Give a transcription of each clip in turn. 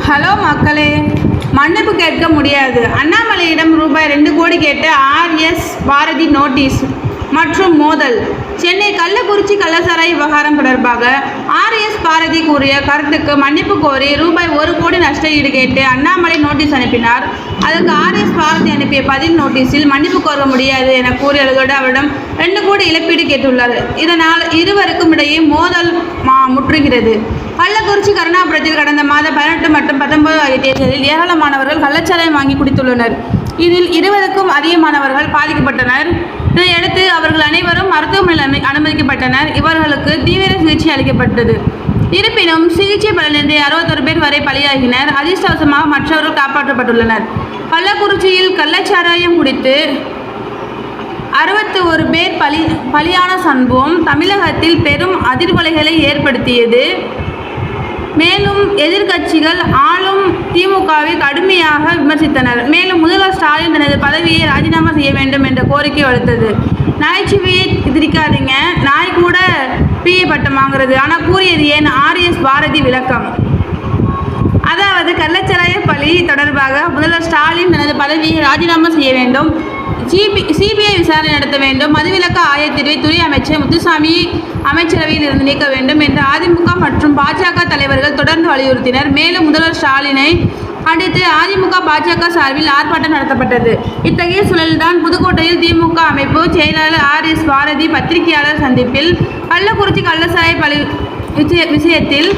Hello மக்களே, மன்னிப்பு கேட்க முடியாது. அண்ணாமலையிடம் ரூபாய் 2 கோடி கேட்ட ஆர்.எஸ். பாரதி நோட்டீஸ் மற்றும் மோதல். சென்னை கள்ளக்குறிச்சி கள்ளச்சாராய விவகாரம் தொடர்பாக ஆர்.எஸ். பாரதி கூறிய கருத்துக்கு மன்னிப்பு கோரி ரூபாய் 1 கோடி நஷ்ட ஈடு கேட்டு அண்ணாமலை நோட்டீஸ் அனுப்பினார். அதற்கு ஆர்.எஸ். பாரதி அனுப்பிய பதில் நோட்டீஸில் மன்னிப்பு கோர முடியாது என கூறியதோடு அவரிடம் 2 கோடி இழப்பீடு கேட்டுள்ளார். இதனால் இருவருக்கும் இடையே மோதல் முற்றுகிறது. கள்ளக்குறிச்சி கருணாபுரத்தில் கடந்த மாதம் 18 மற்றும் 19 ஆகிய தேதிகளில் ஏராளமானவர்கள் கள்ளச்சாராயம் வாங்கி குடித்துள்ளனர். இதில் 20க்கும் அதிகமானவர்கள் பாதிக்கப்பட்டனர். இதையடுத்து அவர்கள் அனைவரும் மருத்துவமனையில் அனுமதிக்கப்பட்டனர். இவர்களுக்கு தீவிர சிகிச்சை அளிக்கப்பட்டது. இருப்பினும் சிகிச்சை பலனின்றி 61 பேர் வரை பலியாகினர். அதிர்ஷ்டவசமாக மற்றவர்கள் காப்பாற்றப்பட்டுள்ளனர். கள்ளக்குறிச்சியில் கள்ளச்சாராயம் குடித்து 61 பேர் பலியான சம்பவம் தமிழகத்தில் பெரும் அதிர்வலைகளை ஏற்படுத்தியது. மேலும் எதிர்க்கட்சிகள் ஆளும் திமுகவை கடுமையாக விமர்சித்தனர். மேலும் முதல்வர் ஸ்டாலின் தனது பதவியை ராஜினாமா செய்ய வேண்டும் என்ற கோரிக்கை வலுத்தது. நகைச்சுவையை திரிக்காதீங்க, நாய் கூட பிஏ பட்டம் வாங்குறது, ஆனால் கூறியது ஏன்? ஆர்.எஸ். பாரதி விளக்கம். அதாவது கள்ளச்சாராய பலி தொடர்பாக முதல்வர் ஸ்டாலின் தனது பதவியை ராஜினாமா செய்ய வேண்டும், சிபிஐ விசாரணை நடத்த வேண்டும், மதுவிலக்கு ஆயத்தீர்வை துறை அமைச்சர் முத்துசாமி அமைச்சரவையில் இருந்து நீக்க வேண்டும் என்று அதிமுக மற்றும் பாஜக தலைவர்கள் தொடர்ந்து வலியுறுத்தினர். மேலும் முதல்வர் ஸ்டாலினை கண்டித்து அதிமுக பாஜக சார்பில் ஆர்ப்பாட்டம் நடத்தப்பட்டது. இத்தகைய சூழலில்தான் புதுக்கோட்டையில் திமுக அமைப்பு செயலாளர் ஆர்.எஸ். பாரதி பத்திரிகையாளர் சந்திப்பில் கள்ளக்குறிச்சி கள்ளச்சாராய பலி விஷயத்தில்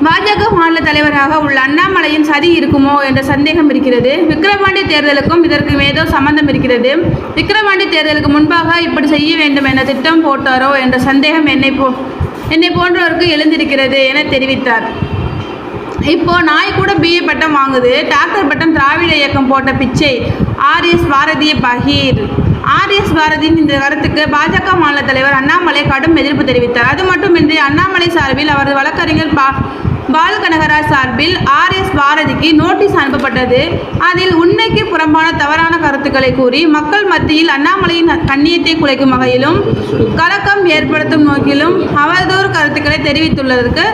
பாஜக மாநில தலைவராக உள்ள அண்ணாமலையின் சதி இருக்குமோ என்ற சந்தேகம் இருக்கிறது. விக்கிரவாண்டி தேர்தலுக்கும் இதற்கு ஏதோ சம்பந்தம் இருக்கிறது. விக்கிரவாண்டி தேர்தலுக்கு முன்பாக இப்படி செய்ய வேண்டும் என்ற திட்டம் போட்டாரோ என்ற சந்தேகம் என்னை போன்றவருக்கு எழுந்திருக்கிறது என தெரிவித்தார். இப்போ நாய் கூட பிஏ பட்டம் வாங்குது, டாக்டர் பட்டம் திராவிட இயக்கம் போட்ட பிச்சை. ஆர்.எஸ். பாரதிய பகீர். ஆர்.எஸ். பாரதியின் இந்த கருத்துக்கு பாஜக மாநில தலைவர் அண்ணாமலை கடும் எதிர்ப்பு தெரிவித்தார். அது மட்டுமின்றி அண்ணாமலை சார்பில் அவரது வழக்கறிஞர் பால் கனகராஜ் சார்பில் ஆர்.எஸ். பாரதிக்கு நோட்டீஸ் அனுப்பப்பட்டது. அதில் உண்மைக்கு புறம்பான தவறான கருத்துக்களை கூறி மக்கள் மத்தியில் அண்ணாமலையின் கண்ணியத்தை குலைக்கும் வகையிலும் கலக்கம் ஏற்படுத்தும் நோக்கிலும் அவதூறு கருத்துக்களை தெரிவித்துள்ளதற்கு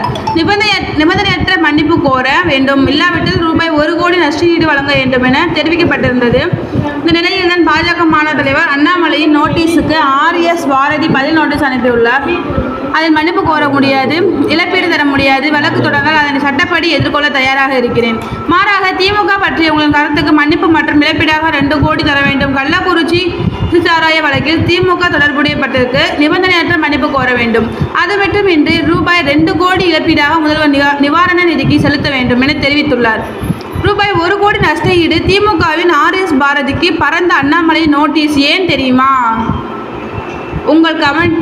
நிபந்தனையற்ற மன்னிப்பு கோர வேண்டும், இல்லாவிட்டால் ரூபாய் 1 கோடி நஷ்டஈடு வழங்க வேண்டும் என தெரிவிக்கப்பட்டிருந்தது. இந்த நிலையில்தான் பாஜக மாநில தலைவர் அண்ணாமலையின் நோட்டீஸுக்கு ஆர்.எஸ். பாரதி பதில் நோட்டீஸ் அனுப்பியுள்ளார். அதில் மன்னிப்பு கோர முடியாது, இழப்பீடு தர முடியாது, வழக்கு தொடர்ந்தால் அதனை சட்டப்படி எதிர்கொள்ள தயாராக இருக்கிறேன். மாறாக திமுக பற்றிய உங்களின் கருத்துக்கு மன்னிப்பு மற்றும் இழப்பீடாக 2 கோடி தர வேண்டும். கள்ளக்குறிச்சி சாராய வழக்கில் திமுக தொடர்புடையப்பட்டிருக்கு நிபந்தனையற்ற மன்னிப்பு கோர வேண்டும். அது மட்டுமின்றி ரூபாய் 2 கோடி இழப்பீடாக முதல்வர் நிவாரண நிதிக்கு செலுத்த வேண்டும் என தெரிவித்துள்ளார். ரூபாய் 1 கோடி நஷ்ட ஈடு திமுகவின் ஆர்.எஸ். பாரதிக்கு பரந்த அண்ணாமலை நோட்டீஸ் ஏன் தெரியுமா? உங்கள் கமெண்ட்